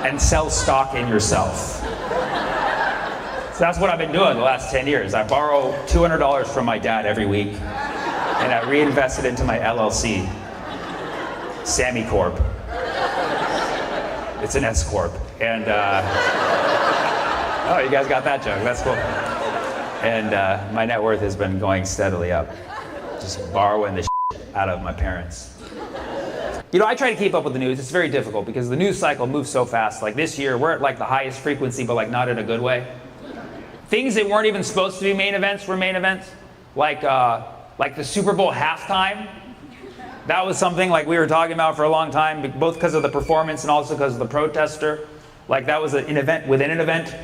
and sell stock in yourself. So that's what I've been doing the last 10 years. I borrow $200 from my dad every week, and I reinvest it into my LLC, Sammy Corp. It's an S Corp. And, oh, you guys got that joke, that's cool. And my net worth has been going steadily up. Just borrowing the shit out of my parents. You know, I try to keep up with the news. It's very difficult because the news cycle moves so fast. Like this year, we're at like the highest frequency, but like not in a good way. Things that weren't even supposed to be main events were main events. Like the Super Bowl halftime. That was something like we were talking about for a long time, both because of the performance and also because of the protester. Like that was an event within an event. It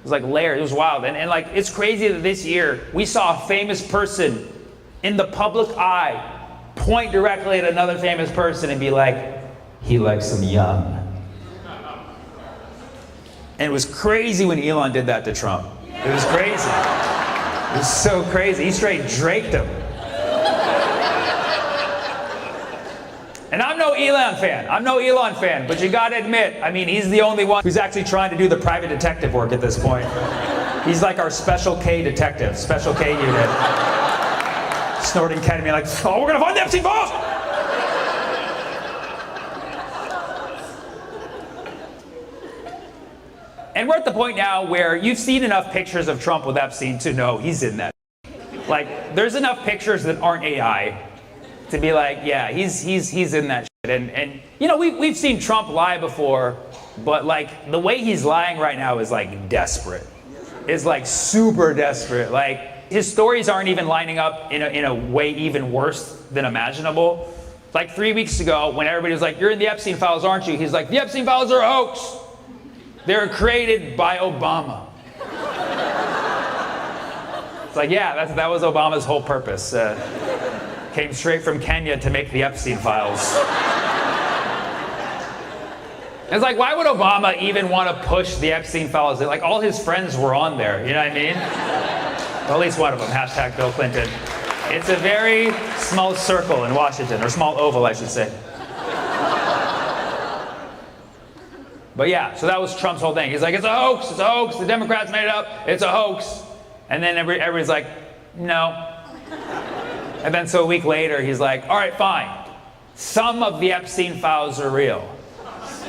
was like layered, it was wild. And like, it's crazy that this year, we saw a famous person in the public eye point directly at another famous person and be like, he likes them young. And it was crazy when Elon did that to Trump. It was crazy. It was so crazy. He straight draked him. And I'm no Elon fan, but you gotta admit, I mean, he's the only one who's actually trying to do the private detective work at this point. He's like our Special K detective, Special K unit. Snorting ketamine like, oh, we're gonna find the Epstein files! And we're at the point now where you've seen enough pictures of Trump with Epstein to know he's in that. Like, there's enough pictures that aren't AI to be like, yeah, he's in that shit. And you know, we've seen Trump lie before, but like the way he's lying right now is like desperate. It's like super desperate. Like his stories aren't even lining up in a way even worse than imaginable. Like 3 weeks ago, when everybody was like, you're in the Epstein files, aren't you? He's like, the Epstein files are a hoax. They were created by Obama. It's like, yeah, that was Obama's whole purpose. Came straight from Kenya to make the Epstein files. It's like, why would Obama even want to push the Epstein files? Like, all his friends were on there, you know what I mean? Well, at least one of them, hashtag Bill Clinton. It's a very small circle in Washington, or small oval, I should say. But yeah, so that was Trump's whole thing. He's like, it's a hoax, the Democrats made it up, it's a hoax. And then everybody's like, no. And then so a week later, he's like, all right, fine. Some of the Epstein files are real,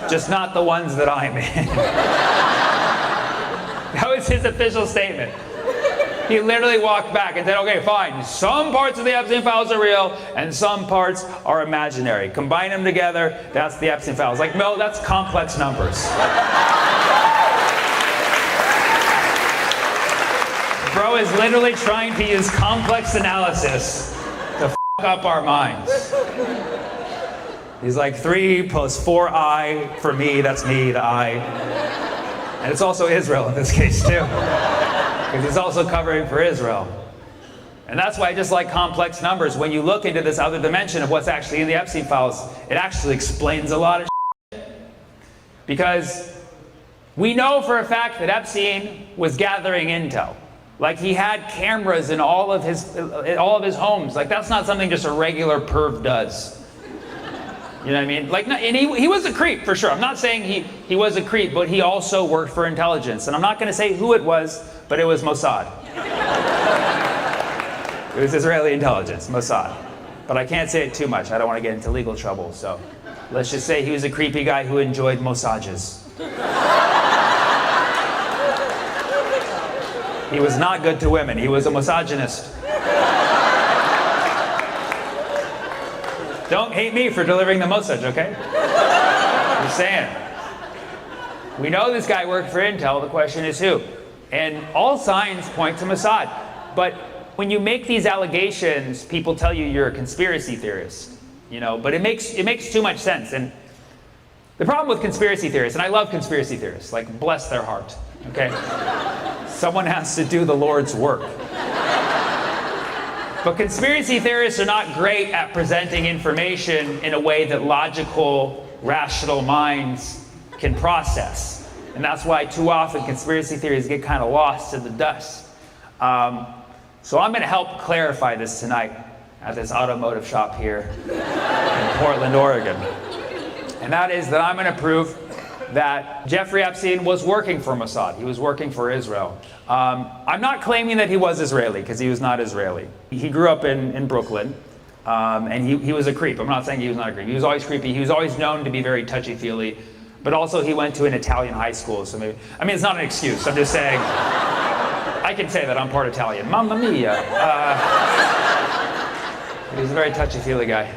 just not the ones that I'm in. That was his official statement. He literally walked back and said, okay, fine. Some parts of the Epstein files are real and some parts are imaginary. Combine them together, that's the Epstein files. Like, no, that's complex numbers. Bro is literally trying to use complex analysis to f up our minds. He's like 3 + 4I for me, that's me, the I. And it's also Israel in this case too. Because he's also covering for Israel. And that's why I just like complex numbers. When you look into this other dimension of what's actually in the Epstein files, it actually explains a lot of shit. Because we know for a fact that Epstein was gathering intel. Like, he had cameras in all of his homes. Like, that's not something just a regular perv does. You know what I mean? Like, and he was a creep, for sure. I'm not saying he was a creep, but he also worked for intelligence. And I'm not going to say who it was, but it was Mossad. It was Israeli intelligence, Mossad. But I can't say it too much. I don't want to get into legal trouble. So let's just say he was a creepy guy who enjoyed massages. He was not good to women. He was a misogynist. Don't hate me for delivering the message, okay? Just saying. We know this guy worked for Intel. The question is who? And all signs point to Mossad. But when you make these allegations, people tell you you're a conspiracy theorist. You know, but it makes too much sense. And the problem with conspiracy theorists, and I love conspiracy theorists, like, bless their heart, okay? Someone has to do the Lord's work. But conspiracy theorists are not great at presenting information in a way that logical, rational minds can process. And that's why too often conspiracy theories get kind of lost in the dust. So I'm going to help clarify this tonight at this automotive shop here in Portland, Oregon. And that is that I'm going to prove that Jeffrey Epstein was working for Mossad. He was working for Israel. I'm not claiming that he was Israeli, because he was not Israeli. He grew up in Brooklyn, and he was a creep. I'm not saying he was not a creep. He was always creepy. He was always known to be very touchy-feely, but also he went to an Italian high school. So maybe, I mean, it's not an excuse. I'm just saying, I can say that I'm part Italian. Mamma mia. He was a very touchy-feely guy.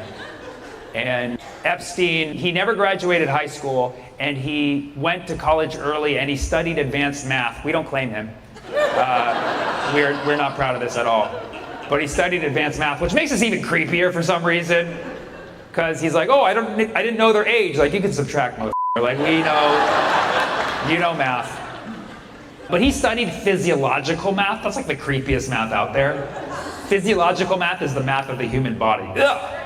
And Epstein, he never graduated high school, and he went to college early, and he studied advanced math. We don't claim him. We're not proud of this at all. But he studied advanced math, which makes us even creepier for some reason. Because he's like, oh, I didn't know their age. Like, you can subtract, motherfucker. Like, we know, you know math. But he studied physiological math. That's like the creepiest math out there. Physiological math is the math of the human body. Ugh.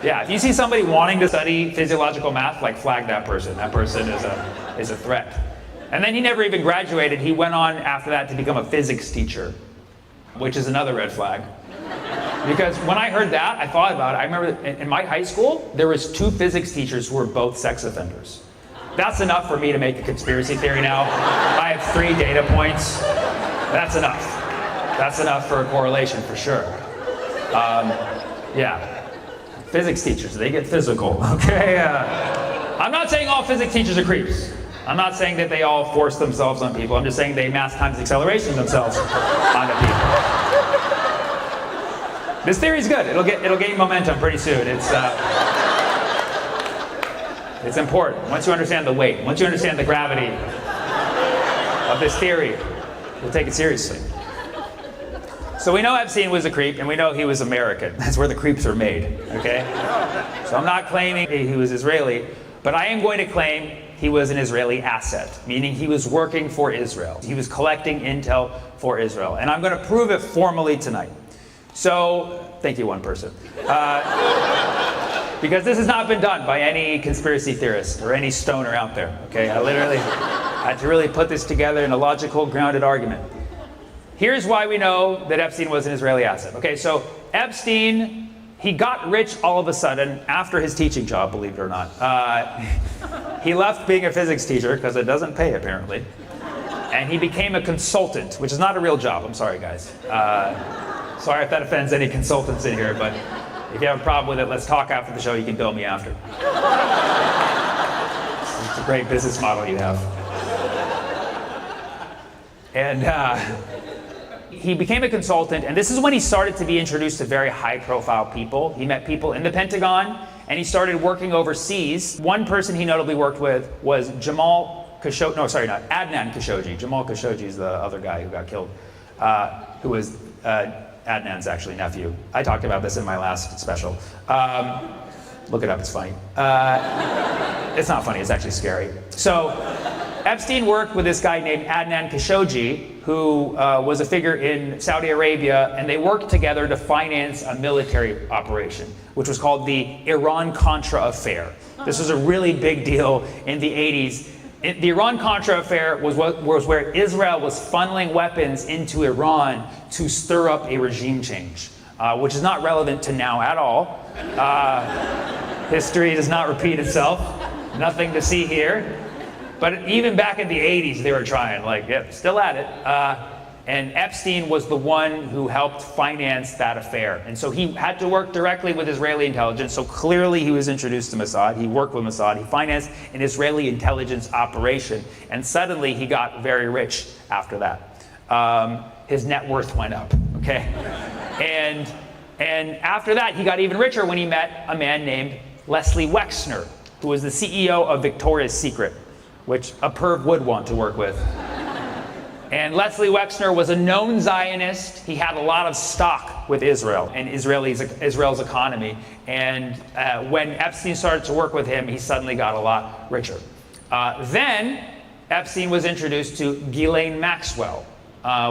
Yeah, if you see somebody wanting to study physiological math, like, flag that person. That person is a threat. And then he never even graduated. He went on after that to become a physics teacher, which is another red flag. Because when I heard that, I thought about it. I remember in my high school, there was 2 physics teachers who were both sex offenders. That's enough for me to make a conspiracy theory now. I have 3 data points. That's enough. That's enough for a correlation, for sure. Yeah. Physics teachers, they get physical, okay? I'm not saying all physics teachers are creeps. I'm not saying that they all force themselves on people. I'm just saying they mass times acceleration themselves onto people. This theory's good. It'll gain momentum pretty soon. It's important. Once you understand the weight, once you understand the gravity of this theory, you'll take it seriously. So we know Epstein was a creep, and we know he was American. That's where the creeps are made, okay? So I'm not claiming he was Israeli, but I am going to claim he was an Israeli asset, meaning he was working for Israel. He was collecting intel for Israel. And I'm going to prove it formally tonight. So, thank you, one person. Because this has not been done by any conspiracy theorist or any stoner out there, okay? I literally had to really put this together in a logical, grounded argument. Here's why we know that Epstein was an Israeli asset. Okay, so Epstein, he got rich all of a sudden after his teaching job, believe it or not. He left being a physics teacher because it doesn't pay, apparently. And he became a consultant, which is not a real job. I'm sorry, guys. Sorry if that offends any consultants in here, but if you have a problem with it, let's talk after the show. You can bill me after. It's a great business model you have. And he became a consultant, and this is when he started to be introduced to very high-profile people. He met people in the Pentagon, and he started working overseas. One person he notably worked with was Adnan Khashoggi. Jamal Khashoggi is the other guy who got killed, who was Adnan's actually nephew. I talked about this in my last special. Look it up, it's funny. It's not funny, it's actually scary. So Epstein worked with this guy named Adnan Khashoggi, who was a figure in Saudi Arabia, and they worked together to finance a military operation, which was called the Iran-Contra affair. This was a really big deal in the 80s. The Iran-Contra affair was where Israel was funneling weapons into Iran to stir up a regime change, which is not relevant to now at all. History does not repeat itself. Nothing to see here. But even back in the 80s, they were trying, like, yeah, still at it. And Epstein was the one who helped finance that affair. And so he had to work directly with Israeli intelligence. So clearly he was introduced to Mossad. He worked with Mossad. He financed an Israeli intelligence operation. And suddenly he got very rich after that. His net worth went up, okay? And after that, he got even richer when he met a man named Leslie Wexner, who was the CEO of Victoria's Secret, which a perv would want to work with. And Leslie Wexner was a known Zionist. He had a lot of stock with Israel and Israel's economy. And when Epstein started to work with him, he suddenly got a lot richer. Then Epstein was introduced to Ghislaine Maxwell,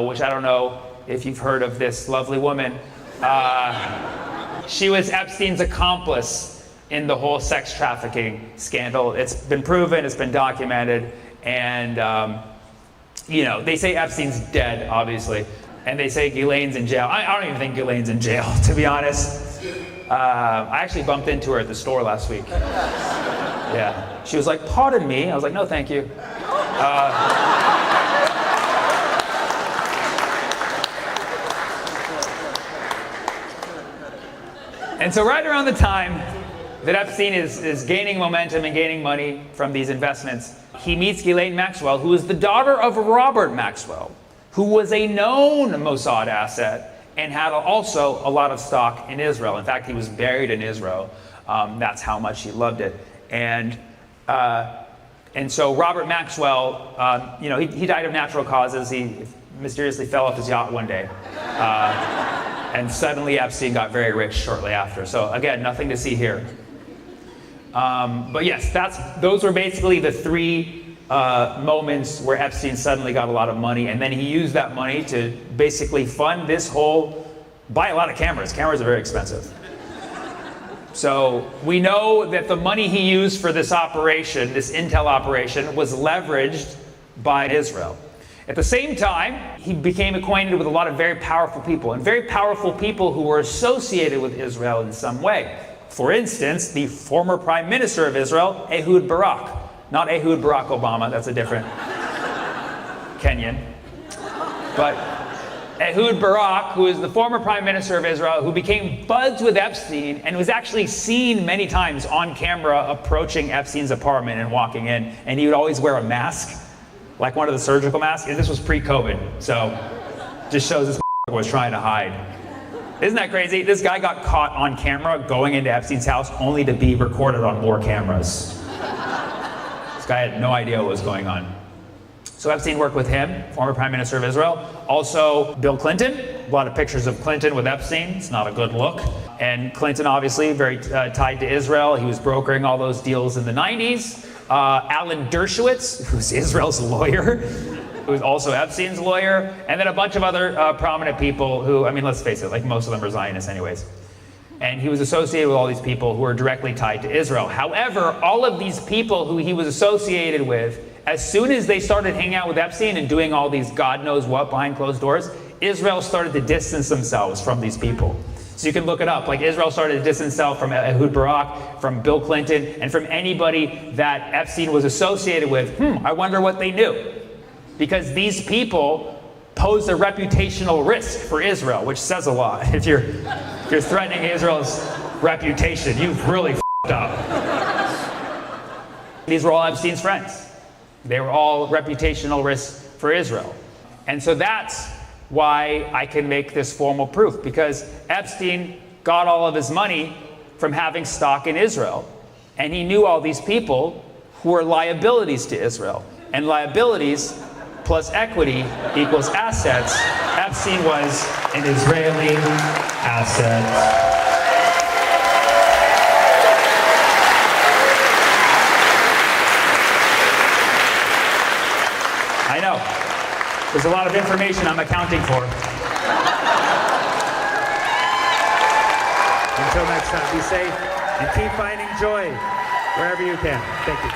which I don't know if you've heard of this lovely woman. She was Epstein's accomplice in the whole sex trafficking scandal. It's been proven, it's been documented, and you know, they say Epstein's dead, obviously, and they say Ghislaine's in jail. I don't even think Ghislaine's in jail, to be honest. I actually bumped into her at the store last week. Yeah. She was like, pardon me. I was like, no, thank you. And so right around the time that Epstein is gaining momentum and gaining money from these investments, he meets Ghislaine Maxwell, who is the daughter of Robert Maxwell, who was a known Mossad asset and had also a lot of stock in Israel. In fact, he was buried in Israel. That's how much he loved it. And so Robert Maxwell, he died of natural causes. He mysteriously fell off his yacht one day. And suddenly Epstein got very rich shortly after. So again, nothing to see here. But yes, those were basically the three moments where Epstein suddenly got a lot of money, and then he used that money to basically fund this buy a lot of cameras. Cameras are very expensive. So we know that the money he used for this operation, this intel operation, was leveraged by Israel. At the same time, he became acquainted with a lot of very powerful people, and very powerful people who were associated with Israel in some way. For instance, the former Prime Minister of Israel, Ehud Barak. Not Ehud Barack Obama, that's a different Kenyan. But Ehud Barak, who is the former Prime Minister of Israel, who became buds with Epstein and was actually seen many times on camera approaching Epstein's apartment and walking in, and he would always wear a mask, like one of the surgical masks. And this was pre-COVID, so just shows this was trying to hide. Isn't that crazy? This guy got caught on camera going into Epstein's house only to be recorded on more cameras. This guy had no idea what was going on. So Epstein worked with him, former Prime Minister of Israel. Also, Bill Clinton. A lot of pictures of Clinton with Epstein. It's not a good look. And Clinton, obviously, very tied to Israel. He was brokering all those deals in the 90s. Alan Dershowitz, who's Israel's lawyer, who was also Epstein's lawyer, and then a bunch of other prominent people who, I mean, let's face it, like most of them are Zionists anyways. And he was associated with all these people who were directly tied to Israel. However, all of these people who he was associated with, as soon as they started hanging out with Epstein and doing all these God knows what behind closed doors, Israel started to distance themselves from these people. So you can look it up. Like, Israel started to distance itself from Ehud Barak, from Bill Clinton, and from anybody that Epstein was associated with. I wonder what they knew. Because these people posed a reputational risk for Israel, which says a lot. If you're threatening Israel's reputation, you've really f***ed up. These were all Epstein's friends. They were all reputational risks for Israel. And so that's why I can make this formal proof, because Epstein got all of his money from having stock in Israel. And he knew all these people who were liabilities to Israel. And liabilities plus equity equals assets. Epstein was an Israeli asset. I know. There's a lot of information I'm accounting for. Until next time, be safe and keep finding joy wherever you can. Thank you.